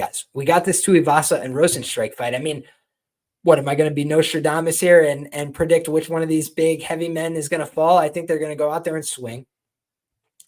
guys, we got this Tuivasa and Rozenstruik fight. I mean, what am I going to be Nostradamus here and predict which one of these big heavy men is going to fall? I think they're going to go out there and swing.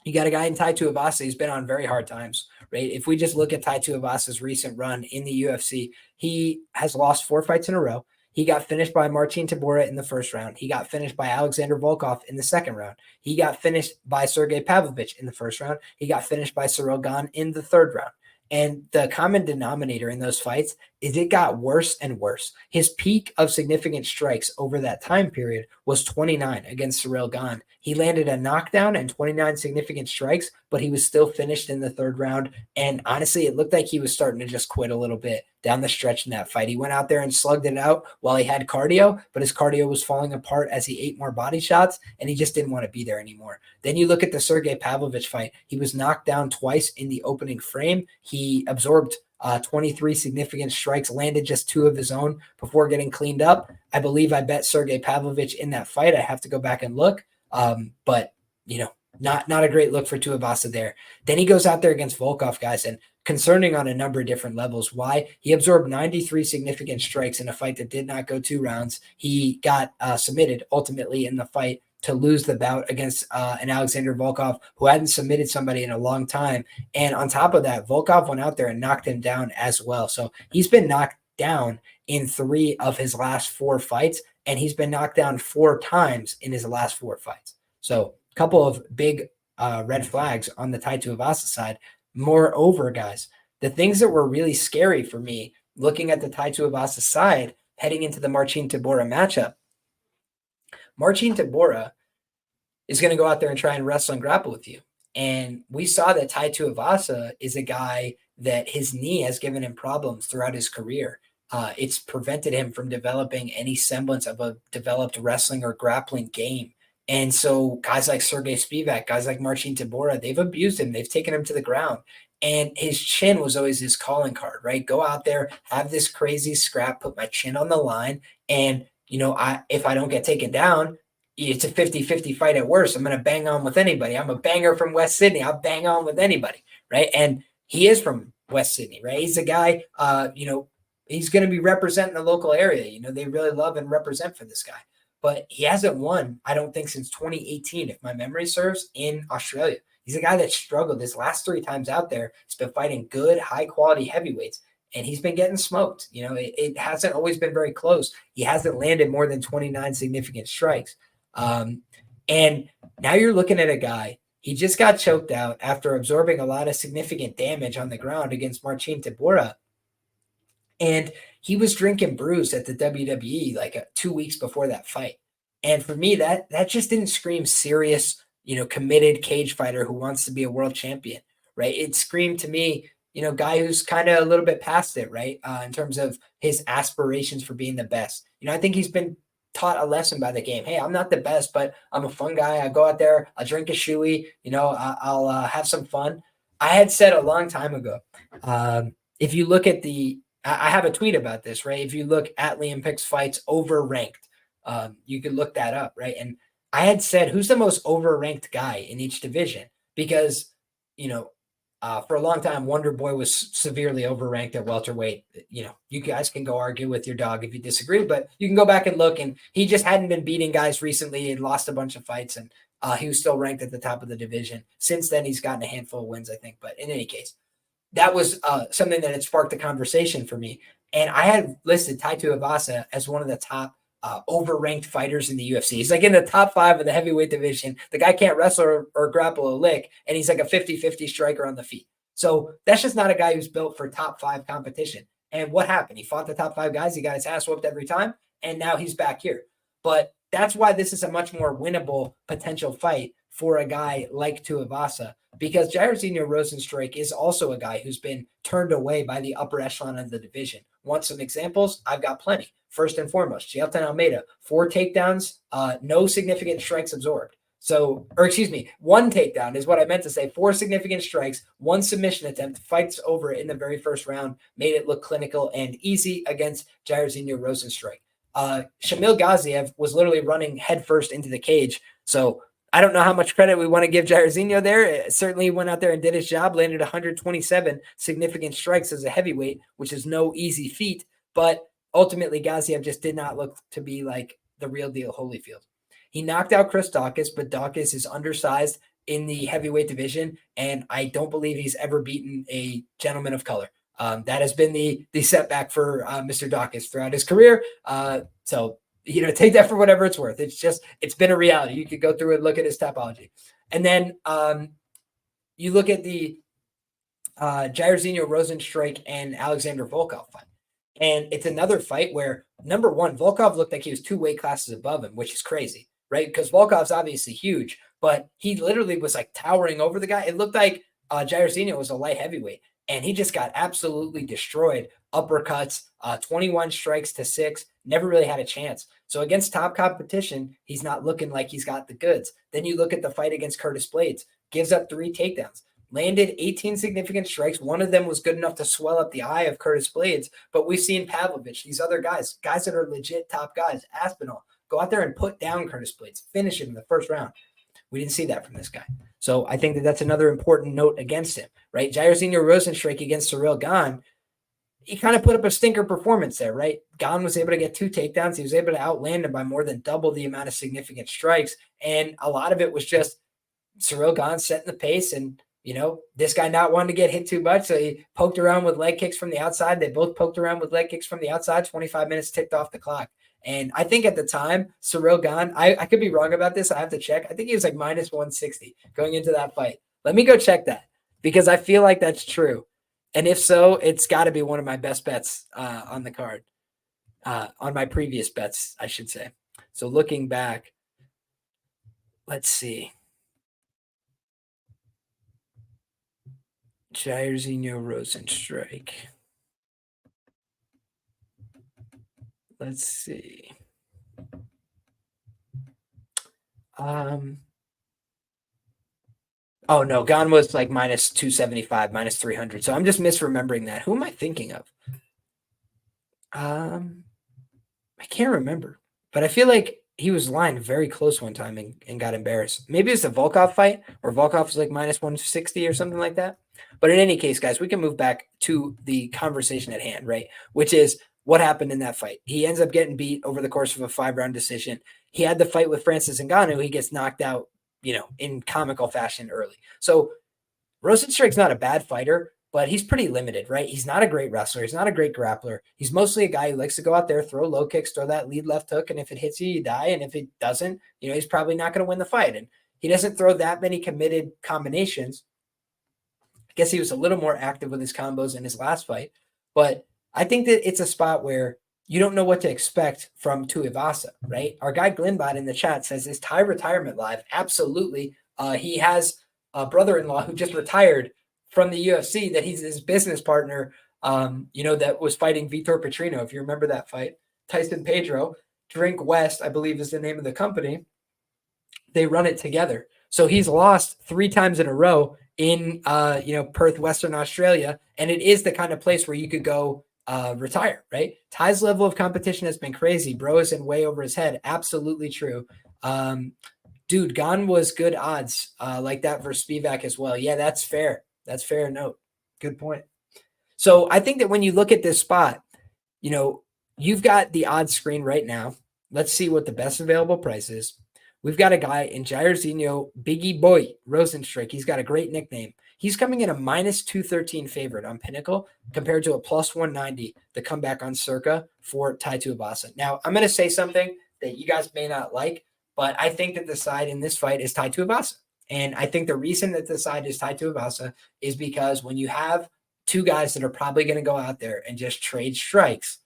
You got a guy in Tai Tuivasa who's been on very hard times, right? If we just look at Tai Tuivasa's recent run in the UFC, he has lost 4 fights in a row. He got finished by Marcin Tybura in the first round. He got finished by Alexander Volkov in the second round. He got finished by Sergey Pavlovich in the first round. He got finished by Cyril Gane in the third round. And the common denominator in those fights is it got worse and worse. His peak of significant strikes over that time period was 29 against Cyril Gane. He landed a knockdown and 29 significant strikes, but he was still finished in the third round. And honestly, it looked like he was starting to just quit a little bit down the stretch in that fight. He went out there and slugged it out while he had cardio, but his cardio was falling apart as he ate more body shots, and he just didn't want to be there anymore. Then you look at the Sergey Pavlovich fight. He was knocked down twice in the opening frame. He absorbed 23 significant strikes, landed just 2 of his own before getting cleaned up. I believe I bet Sergey Pavlovich in that fight. I have to go back and look. But, not a great look for Tuivasa there. Then he goes out there against Volkov, guys, and concerning on a number of different levels. Why? He absorbed 93 significant strikes in a fight that did not go 2 rounds. He got submitted ultimately in the fight to lose the bout against an Alexander Volkov who hadn't submitted somebody in a long time. And on top of that, Volkov went out there and knocked him down as well. So he's been knocked down in 3 of his last 4 fights, and he's been knocked down 4 times in his last 4 fights. So a couple of big red flags on the Tai Tuivasa side. Moreover, guys, the things that were really scary for me looking at the Tai Tuivasa side heading into the Marcin Tybura matchup, Marcin Tybura is going to go out there and try and wrestle and grapple with you. And we saw that Tai Tuivasa is a guy that his knee has given him problems throughout his career. It's prevented him from developing any semblance of a developed wrestling or grappling game. And so guys like Sergey Spivak, guys like Marcin Tybura, they've abused him. They've taken him to the ground. And his chin was always his calling card, right? Go out there, have this crazy scrap, put my chin on the line. And, if I don't get taken down, it's a 50-50 fight at worst. I'm going to bang on with anybody. I'm a banger from West Sydney. I'll bang on with anybody, right? And he is from West Sydney, right? He's a guy, he's going to be representing the local area. They really love and represent for this guy. But he hasn't won, I don't think, since 2018, if my memory serves, in Australia. He's a guy that struggled his last 3 times out there. He's been fighting good, high-quality heavyweights, and he's been getting smoked. It hasn't always been very close. He hasn't landed more than 29 significant strikes. And now you're looking at a guy, he just got choked out after absorbing a lot of significant damage on the ground against Marcin Tybura. And he was drinking brews at the WWE like 2 weeks before that fight. And for me, that just didn't scream serious, committed cage fighter who wants to be a world champion, right? It screamed to me, guy who's kind of a little bit past it, right? In terms of his aspirations for being the best. I think he's been taught a lesson by the game. Hey, I'm not the best, but I'm a fun guy. I go out there, I'll drink a shoey, I'll have some fun. I had said a long time ago, if you look at I have a tweet about this, right? If you look at Liam Pick's fights overranked, you could look that up, right? And I had said, who's the most overranked guy in each division? Because, for a long time, Wonder Boy was severely overranked at welterweight. You guys can go argue with your dog if you disagree, but you can go back and look, and he just hadn't been beating guys recently. He lost a bunch of fights, and he was still ranked at the top of the division. Since then, he's gotten a handful of wins, I think. But in any case, that was something that had sparked a conversation for me. And I had listed Tai Tuivasa as one of the top overranked fighters in the UFC. He's like in the top 5 of the heavyweight division. The guy can't wrestle or grapple a lick, and he's like a 50-50 striker on the feet. So that's just not a guy who's built for top 5 competition. And what happened? He fought the top 5 guys. He got his ass whooped every time, and now he's back here. But that's why this is a much more winnable potential fight for a guy like Tuivasa, because Jairzinho Rozenstruik is also a guy who's been turned away by the upper echelon of the division. Want some examples? I've got plenty. First and foremost, Jailton Almeida, 4 takedowns, no significant strikes absorbed. 1 takedown is what I meant to say. 4 significant strikes, 1 submission attempt, fights over it in the very first round, made it look clinical and easy against Jairzinho Rozenstruik. Shamil Gaziev was literally running headfirst into the cage. So I don't know how much credit we want to give Jairzinho there. Certainly he went out there and did his job, landed 127 significant strikes as a heavyweight, which is no easy feat. But ultimately, Gaziev just did not look to be like the real deal Holyfield. He knocked out Chris Daukaus, but Daukaus is undersized in the heavyweight division, and I don't believe he's ever beaten a gentleman of color. That has been the setback for Mr. Daukaus throughout his career. So take that for whatever it's worth. It's been a reality. You could go through and look at his topology. And then you look at the Jairzinho Rozenstruik and Alexander Volkov fight. And it's another fight where, number one, Volkov looked like he was 2 weight classes above him, which is crazy, right? Because Volkov's obviously huge, but he literally was like towering over the guy. It looked like Jairzinho was a light heavyweight, and he just got absolutely destroyed. Uppercuts, 21 strikes to 6, never really had a chance. So against top competition, he's not looking like he's got the goods. Then you look at the fight against Curtis Blades, gives up 3 takedowns, landed 18 significant strikes. One of them was good enough to swell up the eye of Curtis Blades, but we've seen Pavlovich, these other guys that are legit top guys, Aspinall, go out there and put down Curtis Blades, finish him in the first round. We didn't see that from this guy. So I think that's another important note against him, right? Jairzinho Rozenstruik against Cyril Gane, he kind of put up a stinker performance there, right? Gane was able to get 2 takedowns. He was able to outland him by more than double the amount of significant strikes. And a lot of it was just Cyril Gane setting the pace and, this guy not wanting to get hit too much. So he poked around with leg kicks from the outside. They both poked around with leg kicks from the outside. 25 minutes ticked off the clock. And I think at the time, Cyril Gane, I could be wrong about this. I have to check. I think he was like minus 160 going into that fight. Let me go check that because I feel like that's true. And if so, it's got to be one of my best bets on the card, on my previous bets, I should say. So looking back, let's see. Jairzinho Rozenstruik. Let's see. Oh, no, Gane was like minus 275, minus 300. So I'm just misremembering that. Who am I thinking of? I can't remember. But I feel like he was lined very close one time and got embarrassed. Maybe it's the Volkov fight where Volkov was like minus 160 or something like that. But in any case, guys, we can move back to the conversation at hand, right? Which is what happened in that fight. He ends up getting beat over the course of a 5-round decision. He had the fight with Francis Ngannou. He gets knocked out, in comical fashion early. So Rozenstruik's not a bad fighter, but he's pretty limited, right? He's not a great wrestler. He's not a great grappler. He's mostly a guy who likes to go out there, throw low kicks, throw that lead left hook, and if it hits you, you die. And if it doesn't, he's probably not going to win the fight. And he doesn't throw that many committed combinations. I guess he was a little more active with his combos in his last fight, but I think that it's a spot where you don't know what to expect from Tuivasa, right? Our guy Glenbot in the chat says, is Tai retirement live? Absolutely. He has a brother-in-law who just retired from the UFC that he's his business partner, that was fighting Vitor Petrino. If you remember that fight, Tyson Pedro, Drink West, I believe is the name of the company. They run it together. So he's lost 3 times in a row in, Perth, Western Australia. And it is the kind of place where you could go retire, right? Ty's level of competition has been crazy. Bro is in way over his head. Absolutely true. Dude, Gane was good odds like that for Spivak as well. Yeah, that's fair. That's fair note. Good point. So I think that when you look at this spot, you've got the odds screen right now. Let's see what the best available price is. We've got a guy in Jairzinho, Bigi Boy Rozenstruik. He's got a great nickname. He's coming in a minus 213 favorite on Pinnacle compared to a plus 190, the comeback on Circa for Tai Tuivasa. Now, I'm going to say something that you guys may not like, but I think that the side in this fight is Tai Tuivasa. And I think the reason that the side is Tai Tuivasa is because when you have 2 guys that are probably going to go out there and just trade strikes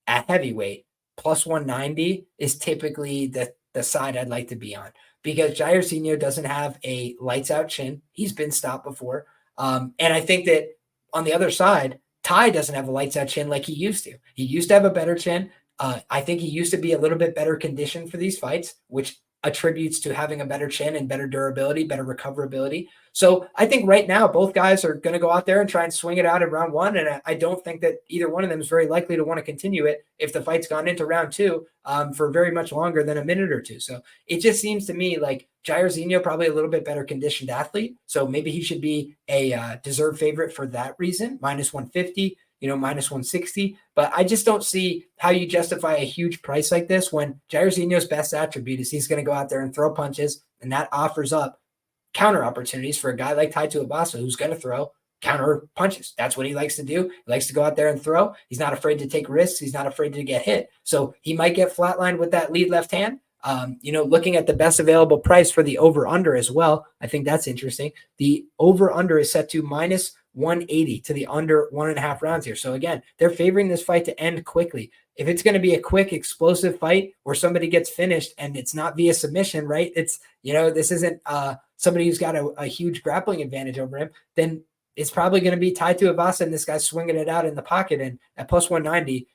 at heavyweight, plus 190 is typically the side I'd like to be on, because Jairzinho doesn't have a lights out chin. He's been stopped before. And I think that on the other side, Tai doesn't have a lights out chin like he used to. He used to have a better chin. I think he used to be a little bit better conditioned for these fights, which attributes to having a better chin and better durability, better recoverability. So I think right now both guys are going to go out there and try and swing it out in round one. And I don't think that either one of them is very likely to want to continue it if the fight's gone into round two for very much longer than a minute or two. So it just seems to me like Jairzinho probably a little bit better conditioned athlete. So maybe he should be a deserved favorite for that reason, minus 150. Minus 160. But I just don't see how you justify a huge price like this when Jairzinho's best attribute is he's going to go out there and throw punches, and that offers up counter opportunities for a guy like Tai Tuivasa who's going to throw counter punches. That's what he likes to do. He likes to go out there and throw. He's not afraid to take risks. He's not afraid to get hit. So he might get flatlined with that lead left hand. Looking at the best available price for the over-under as well, I think that's interesting. The over-under is set to minus 180 to the under 1.5 rounds here. So again, they're favoring this fight to end quickly. If it's going to be a quick, explosive fight where somebody gets finished and it's not via submission, right? It's, this isn't somebody who's got a huge grappling advantage over him, then it's probably going to be Tai Tuivasa and this guy swinging it out in the pocket. And at plus 190,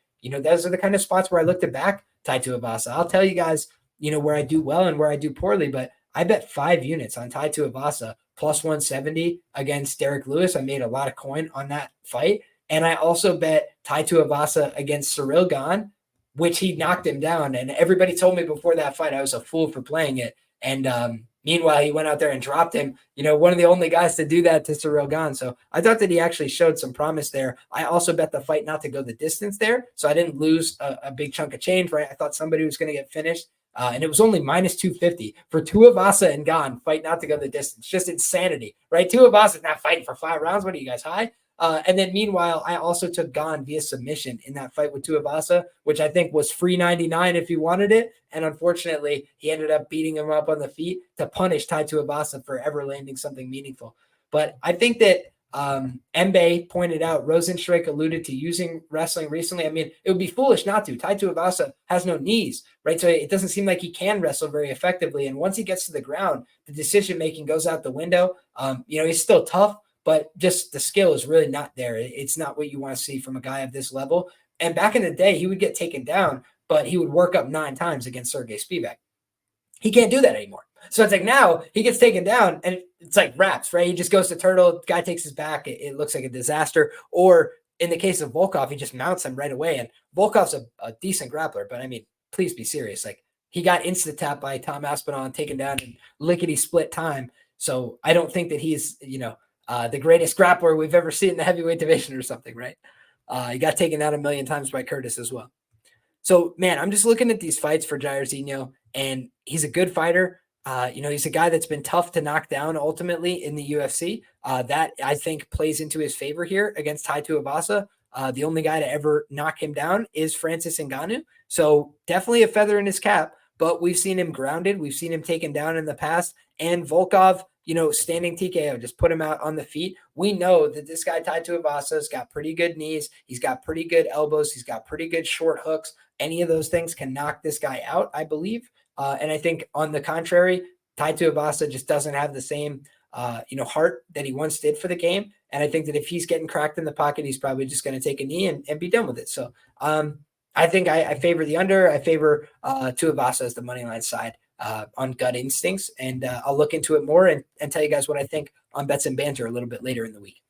those are the kind of spots where I look to back Tai Tuivasa. I'll tell you guys, where I do well and where I do poorly, but I bet 5 units on Tai Tuivasa plus 170 against Derek Lewis. I made a lot of coin on that fight. And I also bet Tai Tuivasa against Cyril Gane, which he knocked him down. And everybody told me before that fight I was a fool for playing it. And meanwhile, he went out there and dropped him, one of the only guys to do that to Cyril Gane. So I thought that he actually showed some promise there. I also bet the fight not to go the distance there. So I didn't lose a big chunk of change, right? I thought somebody was going to get finished. And it was only minus 250 for Tuivasa and Gane fight not to go the distance. Just insanity, right? Tuivasa's not fighting for 5 rounds. What are you guys, high? And then meanwhile, I also took Gane via submission in that fight with Tuivasa, which I think was free 99 if he wanted it. And unfortunately, he ended up beating him up on the feet to punish Tai Tuivasa for ever landing something meaningful. But I think that Mbe pointed out, Rozenstruik alluded to using wrestling recently. I mean, it would be foolish not to. Tai Tuivasa has no knees, right? So it doesn't seem like he can wrestle very effectively. And once he gets to the ground, the decision-making goes out the window. He's still tough, but just the skill is really not there. It's not what you want to see from a guy of this level. And back in the day, he would get taken down, but he would work up 9 times against Sergey Spivak. He can't do that anymore. So it's like now he gets taken down and it's like wraps, right? He just goes to turtle, guy takes his back. It looks like a disaster. Or in the case of Volkov, he just mounts him right away. And Volkov's a decent grappler, but I mean, please be serious. Like he got instant tap by Tom Aspinall and taken down in lickety split time. So I don't think that he's, the greatest grappler we've ever seen in the heavyweight division or something, right? He got taken out 1 million times by Curtis as well. So, man, I'm just looking at these fights for Jairzinho, and he's a good fighter. He's a guy that's been tough to knock down ultimately in the UFC. That, I think, plays into his favor here against Tai Tuivasa. The only guy to ever knock him down is Francis Ngannou. So definitely a feather in his cap, but we've seen him grounded. We've seen him taken down in the past. And Volkov, standing TKO, just put him out on the feet. We know that this guy, Tai Tuivasa, has got pretty good knees. He's got pretty good elbows. He's got pretty good short hooks. Any of those things can knock this guy out, I believe. And I think on the contrary, Tai Tuivasa just doesn't have the same, heart that he once did for the game. And I think that if he's getting cracked in the pocket, he's probably just going to take a knee and be done with it. So I think I favor the under. I favor Tuivasa as the money line side on gut instincts. And I'll look into it more and tell you guys what I think on Bets and Banter a little bit later in the week.